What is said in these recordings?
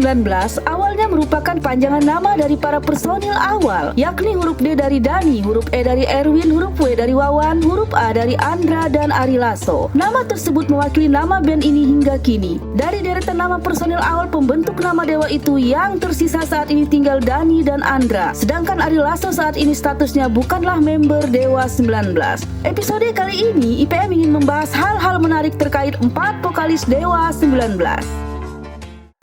19 awalnya merupakan panjangan nama dari para personil awal, yakni huruf D dari Dani, huruf E dari Erwin, huruf W dari Wawan, huruf A dari Andra dan Ari Lasso. Nama tersebut mewakili nama band ini hingga kini. Dari deretan nama personil awal pembentuk nama Dewa itu, yang tersisa saat ini tinggal Dani dan Andra. Sedangkan Ari Lasso saat ini statusnya bukanlah member Dewa 19. Episode kali ini IPM ingin membahas hal-hal menarik terkait 4 vokalis Dewa 19.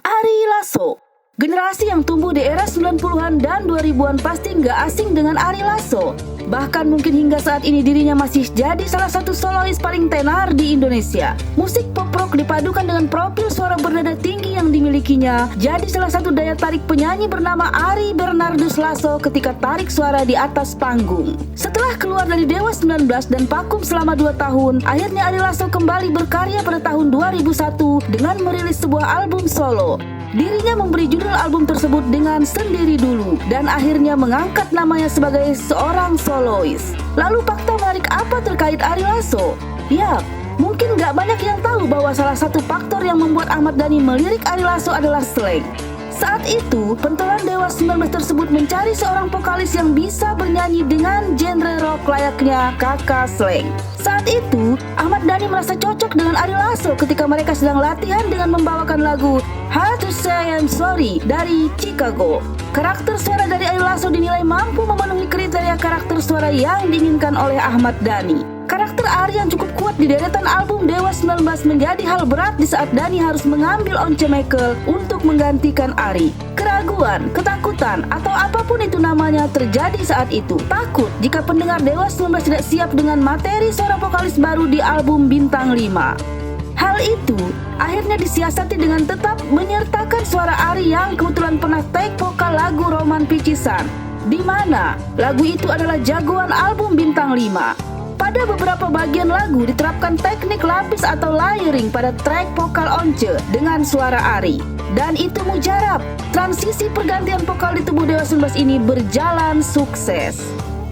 Ari Lasso. Generasi yang tumbuh di era 90-an dan 2000-an pasti nggak asing dengan Ari Lasso. Bahkan mungkin hingga saat ini dirinya masih jadi salah satu solois paling tenar di Indonesia. Musik pop rock dipadukan dengan profil suara bernada tinggi yang dimilikinya, jadi salah satu daya tarik penyanyi bernama Ari Bernardus Lasso ketika tarik suara di atas panggung. Setelah keluar dari Dewa 19 dan vakum selama 2 tahun, akhirnya Ari Lasso kembali berkarya pada tahun 2001 dengan merilis sebuah album solo. Dirinya memberi judul album tersebut dengan Sendiri Dulu dan akhirnya mengangkat namanya sebagai seorang solois. Lalu fakta menarik apa terkait Ari Lasso? Ya, mungkin gak banyak yang tahu bahwa salah satu faktor yang membuat Ahmad Dhani melirik Ari Lasso adalah slang. Saat itu, pentolan Dewa 19 tersebut mencari seorang vokalis yang bisa bernyanyi dengan genre rock layaknya kakak slang. Saat itu, Ahmad Dhani merasa cocok dengan Ari Lasso ketika mereka sedang latihan dengan membawakan lagu How to Say I'm Sorry dari Chicago. Karakter suara dari Ari Lasso dinilai mampu memenuhi kriteria karakter suara yang diinginkan oleh Ahmad Dhani. Karakter Ari yang cukup kuat di deretan album Dewa 19 menjadi hal berat di saat Dhani harus mengambil Once Michael untuk menggantikan Ari. Keraguan, ketakutan, atau apapun itu namanya terjadi saat itu. Takut jika pendengar Dewa 19 tidak siap dengan materi suara vokalis baru di album Bintang 5. Hal itu akhirnya disiasati dengan tetap menyertakan suara Ari yang kebetulan pernah take vokal lagu Roman Picisan, di mana lagu itu adalah jagoan album Bintang 5. Pada beberapa bagian lagu diterapkan teknik lapis atau layering pada track vokal Once dengan suara Ari. Dan itu mujarab, transisi pergantian vokal di tubuh Dewa 19 ini berjalan sukses.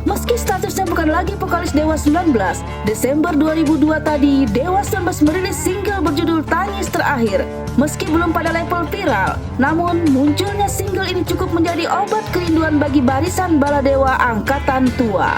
Meski statusnya bukan lagi vokalis Dewa 19, Desember 2002 tadi Dewa 19 merilis single berjudul Tangis Terakhir. Meski belum pada level viral, namun munculnya single ini cukup menjadi obat kerinduan bagi barisan baladewa angkatan tua.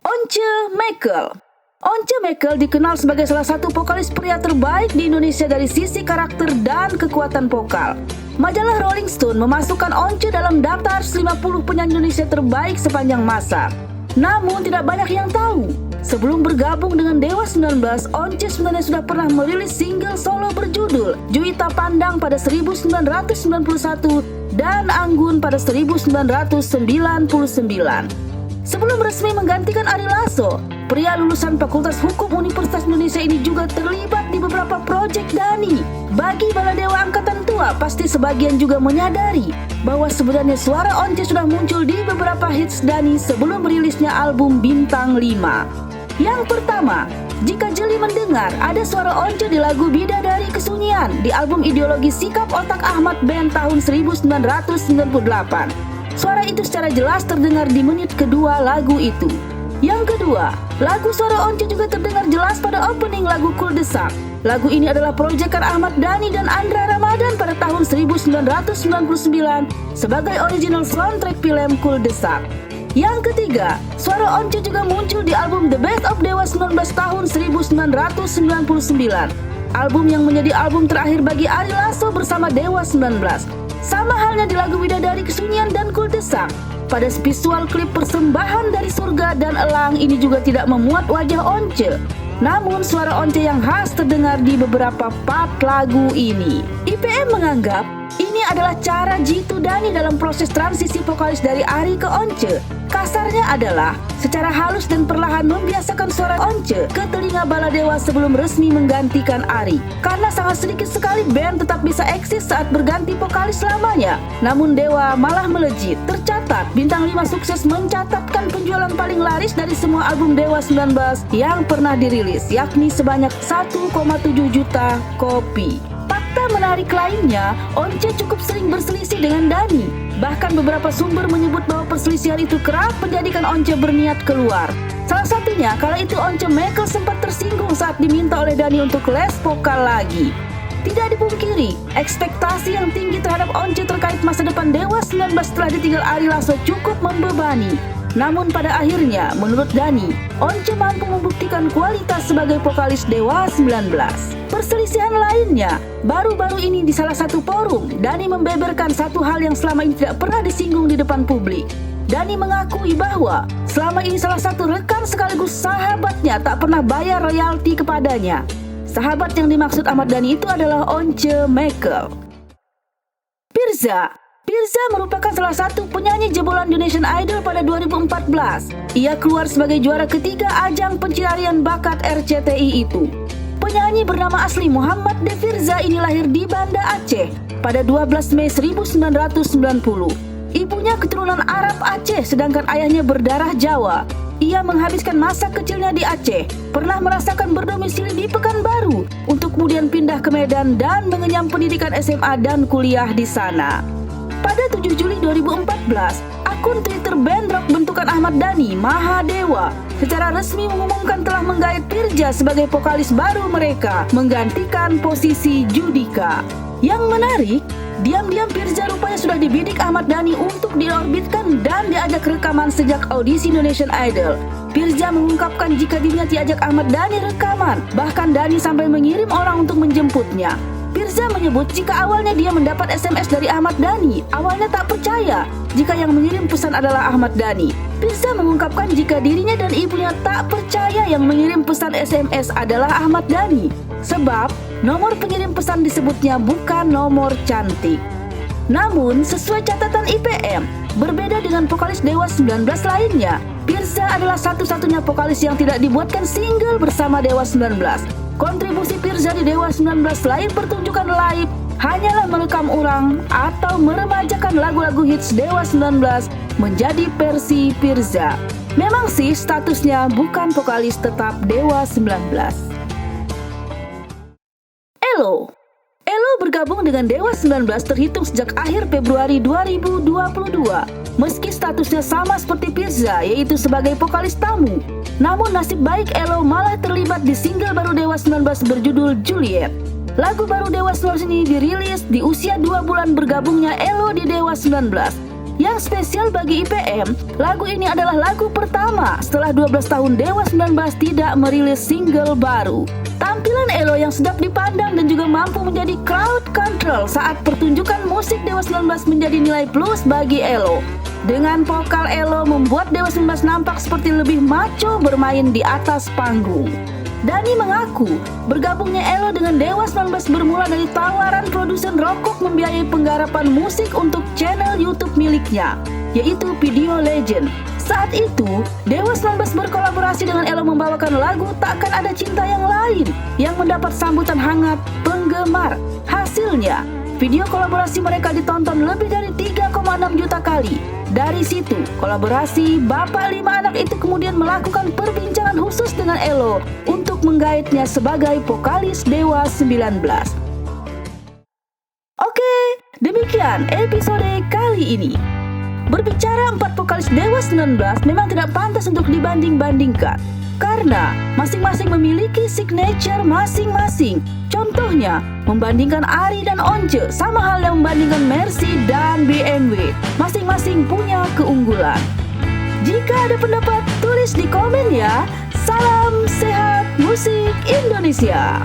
Once Michael. Once Michael dikenal sebagai salah satu vokalis pria terbaik di Indonesia dari sisi karakter dan kekuatan vokal. Majalah Rolling Stone memasukkan Once dalam daftar 50 penyanyi Indonesia terbaik sepanjang masa. Namun tidak banyak yang tahu, sebelum bergabung dengan Dewa 19, Once sebenarnya sudah pernah merilis single solo berjudul Juwita Pandang pada 1991 dan Anggun pada 1999. Sebelum resmi menggantikan Ari Lasso, pria lulusan Fakultas Hukum Universitas Indonesia ini juga terlibat di beberapa proyek Dhani. Bagi baladewa angkatan tua, pasti sebagian juga menyadari bahwa sebenarnya suara Once sudah muncul di beberapa hits Dhani sebelum rilisnya album Bintang 5. Yang pertama, jika jeli mendengar, ada suara Once di lagu Bidadari Kesunyian di album Ideologi Sikap Otak Ahmad Band tahun 1998. Suara itu secara jelas terdengar di menit kedua lagu itu. Yang kedua, lagu suara Once juga terdengar jelas pada opening lagu Kuldesak. Lagu ini adalah proyekan Ahmad Dhani dan Andra Ramadan pada tahun 1999 sebagai original soundtrack film Kuldesak. Yang ketiga, suara Once juga muncul di album The Best of Dewa 19 tahun 1999. Album yang menjadi album terakhir bagi Ari Lasso bersama Dewa 19. Sama halnya di lagu Bidadari Kesunyian dan Kuldesak. Pada visual klip persembahan dari surga dan elang ini juga tidak memuat wajah Once. Namun suara Once yang khas terdengar di beberapa part lagu ini. IPM menganggap ini adalah cara jitu Dhani dalam proses transisi vokalis dari Ari ke Once. Kasarnya adalah secara halus dan perlahan membiasakan suara Once ke telinga baladewa sebelum resmi menggantikan Ari. Karena sangat sedikit sekali band tetap bisa eksis saat berganti vokalis selamanya. Namun Dewa malah melejit. Tercatat, Bintang 5 sukses mencatatkan penjualan paling laris dari semua album Dewa 19 yang pernah dirilis, yakni sebanyak 1,7 juta kopi. Fakta Fakta menarik lainnya, Once cukup sering berselisih dengan Dhani. Bahkan beberapa sumber menyebut bahwa perselisihan itu kerap menjadikan Once berniat keluar. Salah satunya, kala itu Once Michael sempat tersinggung saat diminta oleh Dhani untuk les vokal lagi. Tidak dipungkiri, ekspektasi yang tinggi terhadap Once terkait masa depan Dewa 19 setelah ditinggal Ari Lasso cukup membebani. Namun pada akhirnya, menurut Dhani, Once mampu membuktikan kualitas sebagai vokalis Dewa 19. Perselisihan lainnya, baru-baru ini di salah satu forum, Dhani membeberkan satu hal yang selama ini tidak pernah disinggung di depan publik. Dhani mengakui bahwa selama ini salah satu rekan sekaligus sahabatnya tak pernah bayar royalti kepadanya. Sahabat yang dimaksud Ahmad Dhani itu adalah Once Michael. Pirza merupakan salah satu penyanyi jebolan Indonesian Idol pada 2014. Ia keluar sebagai juara ketiga ajang pencarian bakat RCTI itu. Penyanyi bernama asli Muhammad De Firza ini lahir di Banda Aceh pada 12 Mei 1990. Ibunya keturunan Arab Aceh sedangkan ayahnya berdarah Jawa. Ia menghabiskan masa kecilnya di Aceh, pernah merasakan berdomisili di Pekanbaru untuk kemudian pindah ke Medan dan mengenyam pendidikan SMA dan kuliah di sana. Pada 7 Juli 2014, akun Twitter band rock bentukan Ahmad Dhani, Mahadewa, secara resmi mengumumkan telah menggait Pirja sebagai vokalis baru mereka, menggantikan posisi Judika. Yang menarik, diam-diam Pirja rupanya sudah dibidik Ahmad Dhani untuk diorbitkan dan diajak rekaman sejak audisi Indonesian Idol. Pirja mengungkapkan jika dirinya diajak Ahmad Dhani rekaman, bahkan Dhani sampai mengirim orang untuk menjemputnya. Pirza menyebut jika awalnya dia mendapat SMS dari Ahmad Dhani, awalnya tak percaya jika yang mengirim pesan adalah Ahmad Dhani. Pirza mengungkapkan jika dirinya dan ibunya tak percaya yang mengirim pesan SMS adalah Ahmad Dhani, sebab nomor pengirim pesan disebutnya bukan nomor cantik. Namun, sesuai catatan IPM, berbeda dengan vokalis Dewa 19 lainnya, Pirza adalah satu-satunya vokalis yang tidak dibuatkan single bersama Dewa 19. Kontribusi Pirza di Dewa 19 selain pertunjukan live, hanyalah merekam ulang atau meremajakan lagu-lagu hits Dewa 19 menjadi versi Pirza. Memang sih statusnya bukan vokalis tetap Dewa 19. Elo bergabung dengan Dewa 19 terhitung sejak akhir Februari 2022. Meski statusnya sama seperti Pirza, yaitu sebagai vokalis tamu. Namun nasib baik Elo malah terlibat di single baru Dewa 19 berjudul Juliet. Lagu baru Dewa 19 ini dirilis di usia 2 bulan bergabungnya Elo di Dewa 19. Yang spesial bagi IPM, lagu ini adalah lagu pertama setelah 12 tahun Dewa 19 tidak merilis single baru. Tampilan Elo yang sedap dipandang dan juga mampu menjadi crowd control saat pertunjukan musik Dewa 19 menjadi nilai plus bagi Elo. Dengan vokal Elo membuat Dewa 19 nampak seperti lebih macho bermain di atas panggung. Dhani mengaku bergabungnya Elo dengan Dewa 19 bermula dari tawaran produsen rokok membiayai penggarapan musik untuk channel YouTube miliknya, yaitu Video Legend. Saat itu, Dewa 19 berkolaborasi dengan Elo membawakan lagu Takkan Ada Cinta Yang Lain yang mendapat sambutan hangat penggemar. Hasilnya, video kolaborasi mereka ditonton lebih dari 3,6 juta kali. Dari situ, kolaborasi Bapak 5 anak itu kemudian melakukan perbincangan khusus dengan Elo untuk menggaitnya sebagai vokalis Dewa 19. Oke, demikian episode kali ini. Berbicara 4 vokalis Dewa 19 memang tidak pantas untuk dibanding-bandingkan, karena masing-masing memiliki signature masing-masing. Contohnya, membandingkan Ari dan Once sama halnya membandingkan Mercy dan BMW. Masing-masing punya keunggulan. Jika ada pendapat, tulis di komen ya. Salam sehat musik Indonesia.